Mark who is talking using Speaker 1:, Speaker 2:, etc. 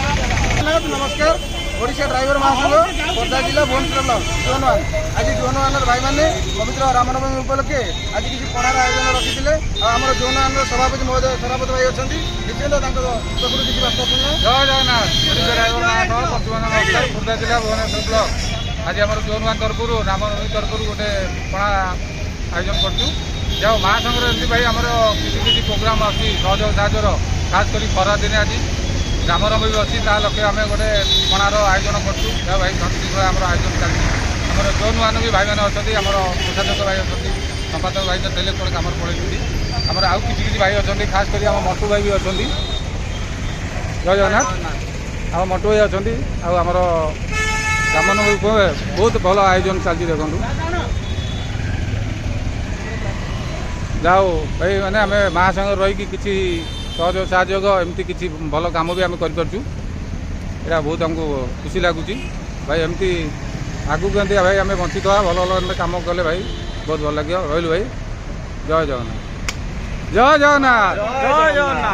Speaker 1: नमस्कार ओडिशा ड्राइवर महासंघ खोर्धा जिला भुवनेश्वर ब्लॉक जोन वन आज जोन वन भाई मैंने पवित्र रामनवमी उपलक्षे आज किसी पणार आयोजन रखी आम जोन वन सभापति महोदय सभापति भाई अच्छा निश्चित किसी बात
Speaker 2: जय जगन्नाथ ओडिशा ड्राइवर महासंघ नमस्कार खोर्धा जिला भुवनेश्वर ब्लॉक आज आम जोन वन तरफ रामनवमी तरफ गोटे पणा आयोजन करूँ जाओ महासंघ एमती भाई आमर किसी प्रोग्राम अच्छी सहयोग साहर खास कर खरा दिन आज रामनवमी भी अच्छी लक्ष्य आम गोटे पणार आयोजन करूँ भाई घंटी आम आयोजन चलती आम जोन वन भी भाई मैंने अच्छा आम प्रशासक भाई अच्छा संपादक भाई तो टेले कौन कम पड़े आम आउ कि भाई अच्छा खास कर आम मटू भाई भी अच्छा जय जगन्नाथ आम मटू भाई अच्छा आमर रामनवमी बहुत भल आयोजन चलती देखूँ जाओ भाई मैंने आम महासंघ रही कि सहयोग सहयोग एमती किसी भल कम भी आम करूँ यहाँ बहुत आमको खुशी लगुच भाई एमती आगू कहते भाई आम बंचित हाँ भल भल कम कले भाई बहुत भल लगे रही भाई जय जगन्नाथ जय जगन्नाथ जय जगन्नाथ।